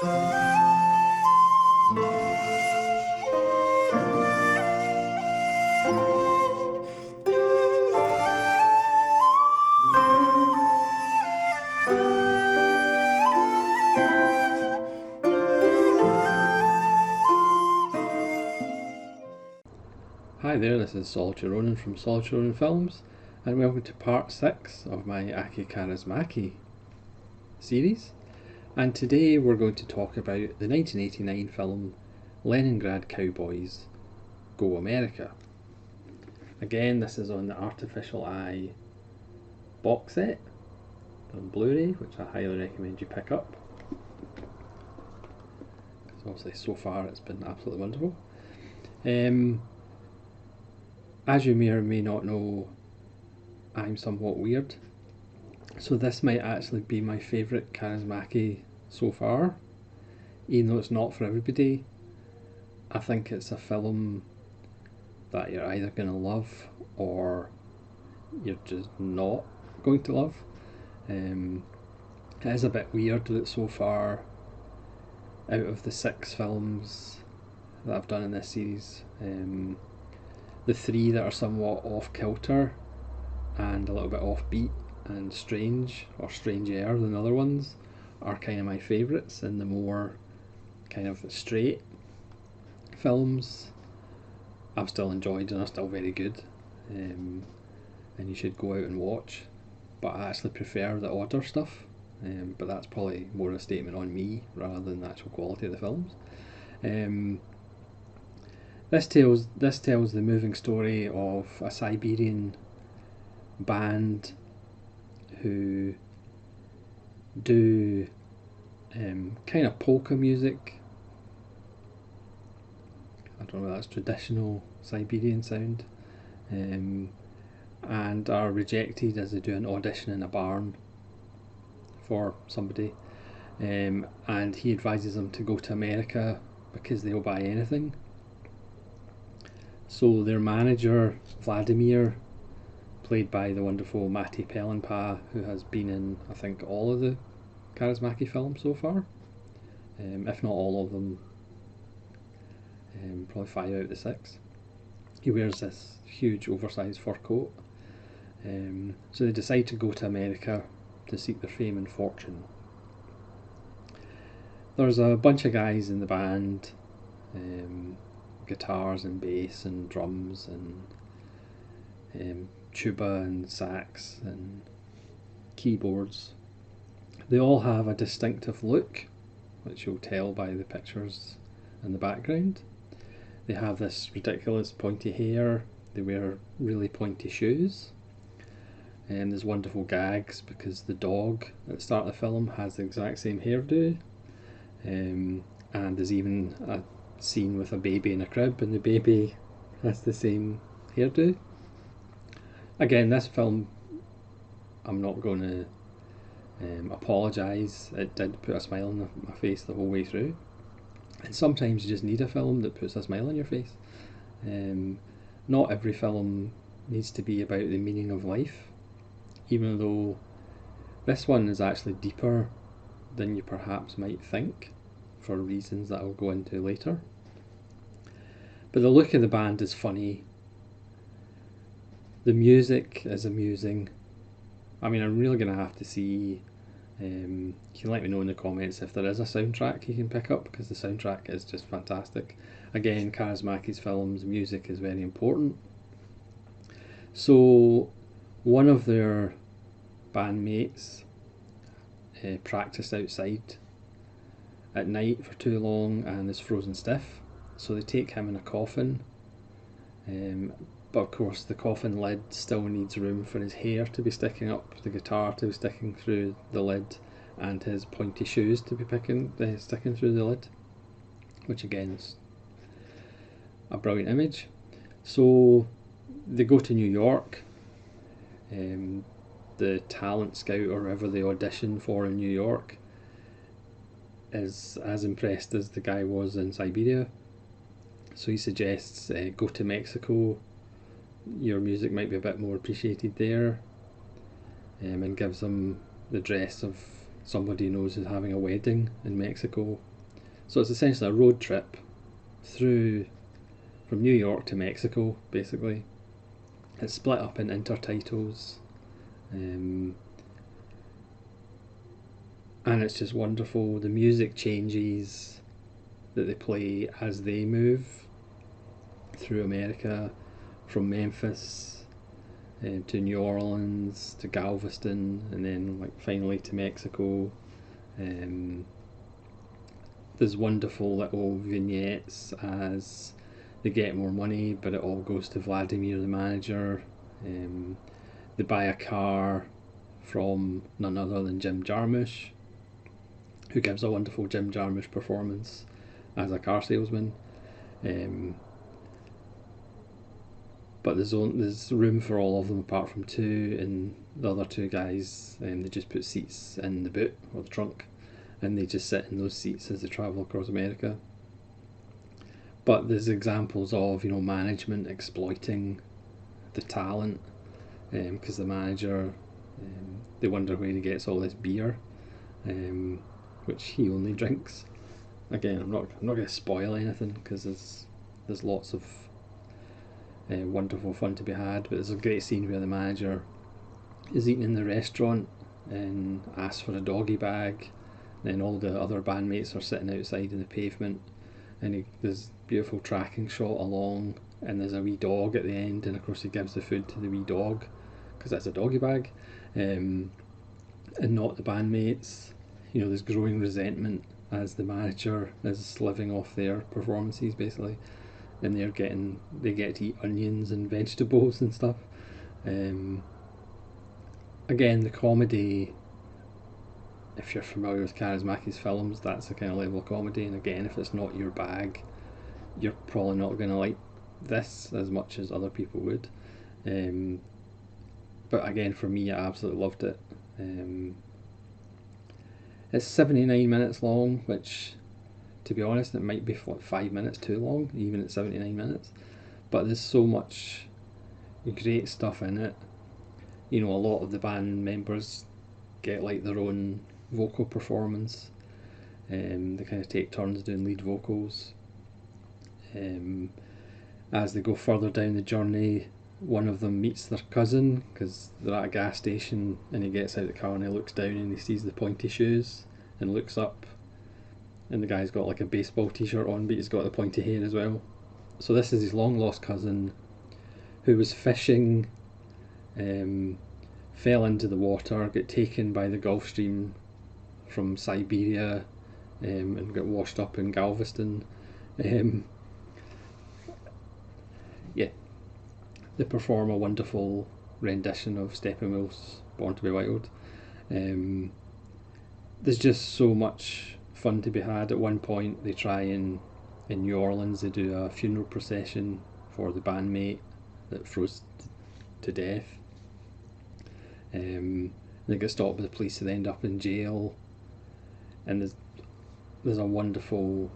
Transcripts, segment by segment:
Hi there, this is Solitary Ronin from Solitary Ronin Films, and welcome to part 6 of my Kaurismaki series. And today we're going to talk about the 1989 film Leningrad Cowboys, Go America. Again, this is on the Artificial Eye box set on Blu-ray, which I highly recommend you pick up, because obviously so far it's been absolutely wonderful. As you may or may not know, I'm somewhat weird, so this might actually be my favourite Kaurismaki so far, even though it's not for everybody. I think it's a film that you're either going to love or you're just not going to love. It is a bit weird that so far, out of the 6 films that I've done in this series, the 3 that are somewhat off kilter and a little bit offbeat and strange or stranger than other ones are kind of my favourites, and the more kind of straight films I've still enjoyed and are still very good, and you should go out and watch. But I actually prefer the odder stuff, but that's probably more a statement on me rather than the actual quality of the films. This tells the moving story of a Siberian band who do kind of polka music. I don't know if that's traditional Siberian sound, and are rejected as they do an audition in a barn for somebody, and he advises them to go to America because they'll buy anything. So their manager, Vladimir, played by the wonderful Matti Pellenpää, who has been in, I think, all of the Kaurismaki films so far, if not all of them, probably 5 out of the 6. He wears this huge oversized fur coat. So they decide to go to America to seek their fame and fortune. There's a bunch of guys in the band, guitars and bass and drums and tuba and sax and keyboards. They all have a distinctive look, which you'll tell by the pictures in the background. They have this ridiculous pointy hair, they wear really pointy shoes, and there's wonderful gags because the dog at the start of the film has the exact same hairdo, and there's even a scene with a baby in a crib and the baby has the same hairdo. Again, this film, I'm not going to apologise, it did put a smile on my face the whole way through, and sometimes you just need a film that puts a smile on your face. Not every film needs to be about the meaning of life, even though this one is actually deeper than you perhaps might think, for reasons that I'll go into later. But the look of the band is funny, the music is amusing. I mean, I'm really going to have to see, you can let me know in the comments if there is a soundtrack you can pick up, because the soundtrack is just fantastic. Again, Kaurismaki's films, music is very important. So one of their bandmates practiced outside at night for too long and is frozen stiff, so they take him in a coffin, but of course the coffin lid still needs room for his hair to be sticking up, the guitar to be sticking through the lid, and his pointy shoes to be sticking through the lid, which again is a brilliant image. So they go to New York. The talent scout, or whoever they audition for in New York, is as impressed as the guy was in Siberia, so he suggests go to Mexico, your music might be a bit more appreciated there, and gives them the dress of somebody he knows is having a wedding in Mexico So it's essentially a road trip through from New York to Mexico, basically. It's split up in intertitles, and it's just wonderful. The music changes that they play as they move through America, from Memphis to New Orleans to Galveston, and then like finally to Mexico. There's wonderful little vignettes as they get more money, but it all goes to Vladimir, the manager. They buy a car from none other than Jim Jarmusch, who gives a wonderful Jim Jarmusch performance as a car salesman. But there's room for all of them apart from two, and the other two guys, they just put seats in the boot or the trunk, and they just sit in those seats as they travel across America. But there's examples of management exploiting the talent, because the manager, they wonder where he gets all this beer, which he only drinks. Again, I'm not going to spoil anything because there's lots of wonderful fun to be had. But there's a great scene where the manager is eating in the restaurant and asks for a doggy bag. Then all the other bandmates are sitting outside in the pavement, and there's beautiful tracking shot along, and there's a wee dog at the end, and of course he gives the food to the wee dog because that's a doggy bag, and not the bandmates. There's growing resentment as the manager is living off their performances basically, and they get to eat onions and vegetables and stuff. Again, the comedy, if you're familiar with Kaurismaki's films, that's the kind of level of comedy. And again, if it's not your bag, you're probably not going to like this as much as other people would. But again, for me, I absolutely loved it. It's 79 minutes long, which, to be honest, it might be 5 minutes too long, even at 79 minutes. But there's so much great stuff in it. A lot of the band members get like their own vocal performance. They kind of take turns doing lead vocals. As they go further down the journey, one of them meets their cousin because they're at a gas station, and he gets out of the car and he looks down and he sees the pointy shoes and looks up, and the guy's got like a baseball t-shirt on, but he's got the pointy hair as well. So this is his long lost cousin who was fishing, fell into the water, got taken by the Gulf Stream from Siberia, and got washed up in Galveston. Yeah, they perform a wonderful rendition of Steppenwolf's Born to be Wild. There's just so much fun to be had. At one point they try in New Orleans, they do a funeral procession for the bandmate that froze to death. They get stopped by the police and they end up in jail, and there's a wonderful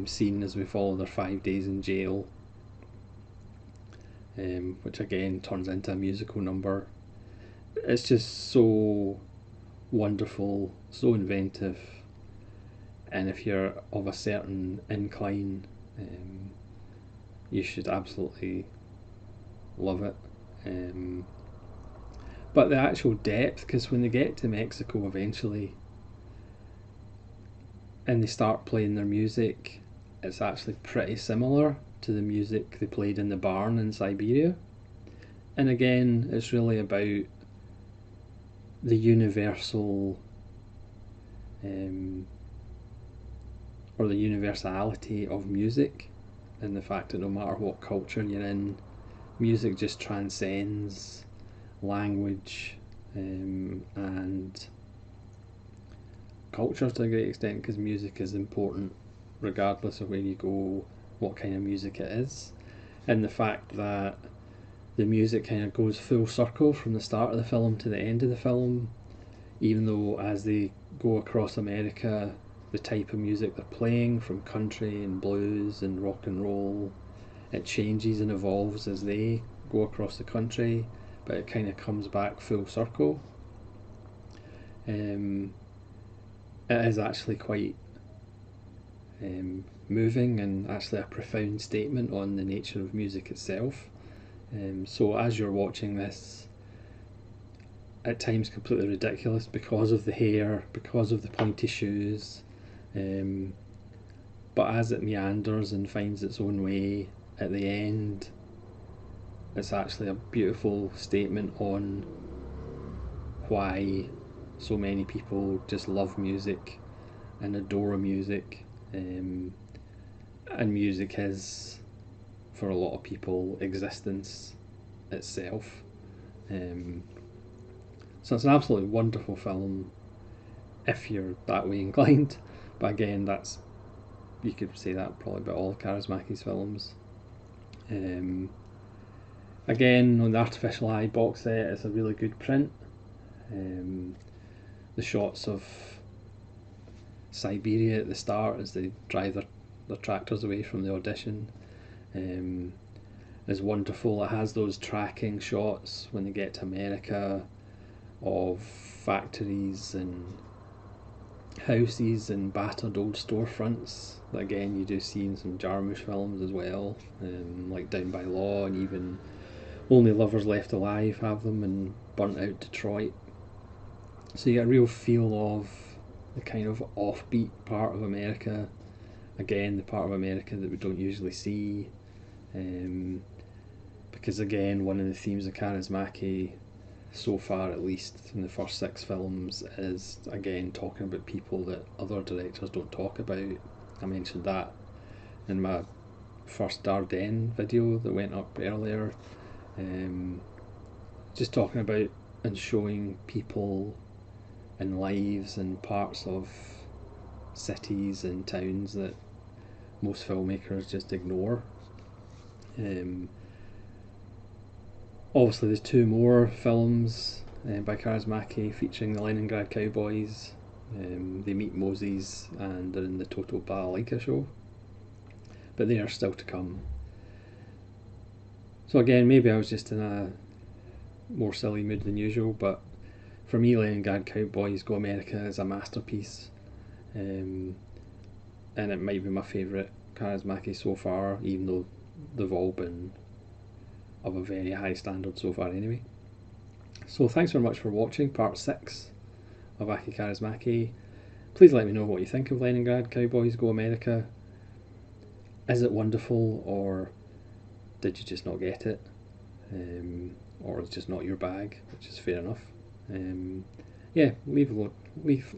scene as we follow their 5 days in jail, which again turns into a musical number. It's just so wonderful, so inventive, and if you're of a certain incline, you should absolutely love it. But the actual depth, because when they get to Mexico eventually and they start playing their music, it's actually pretty similar to the music they played in the barn in Siberia. And again, it's really about the universal or the universality of music, and the fact that no matter what culture you're in, music just transcends language and culture to a great extent, because music is important regardless of where you go, what kind of music it is. And the fact that the music kind of goes full circle from the start of the film to the end of the film, even though as they go across America, the type of music they're playing, from country and blues and rock and roll, it changes and evolves as they go across the country, but it kind of comes back full circle. It is actually quite moving and actually a profound statement on the nature of music itself. So as you're watching this, at times completely ridiculous because of the hair, because of the pointy shoes, but as it meanders and finds its own way at the end, it's actually a beautiful statement on why so many people just love music and adore music. And music is, for a lot of people, existence itself. So it's an absolutely wonderful film if you're that way inclined. But again, that's, you could say that probably about all Kaurismaki's films. Again, on the Artificial Eye box set, it's a really good print. The shots of Siberia at the start as they drive their tractors away from the audition is wonderful. It has those tracking shots when they get to America of factories and houses and battered old storefronts that again you do see in some Jarmusch films as well, like Down by Law, and even Only Lovers Left Alive have them, and Burnt Out Detroit. So you get a real feel of the kind of offbeat part of America, again the part of America that we don't usually see, because again one of the themes of Kaurismaki so far, at least in the first 6 films, is again talking about people that other directors don't talk about. I mentioned that in my first Dardenne video that went up earlier, just talking about and showing people and lives and parts of cities and towns that most filmmakers just ignore. Obviously there's 2 more films by Kaurismaki featuring the Leningrad Cowboys. They meet Moses and they're in the Total Balalaika show, but they are still to come. So again, maybe I was just in a more silly mood than usual, but for me Leningrad Cowboys Go America is a masterpiece, and it might be my favourite Kaurismaki so far, even though they've all been of a very high standard so far anyway. So thanks very much for watching part 6 of Aki Kaurismaki. Please let me know what you think of Leningrad Cowboys Go America. Is it wonderful, or did you just not get it? Or it's just not your bag, which is fair enough. Yeah, leave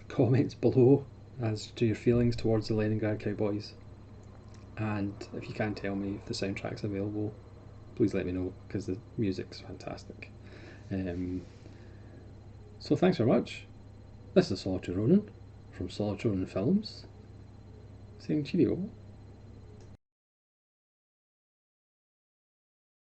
comments below as to your feelings towards the Leningrad Cowboys, and if you can tell me if the soundtrack's available, please let me know, because the music's fantastic. So thanks very much. This is Solitary Ronin from Solitary Ronin Films, saying cheerio.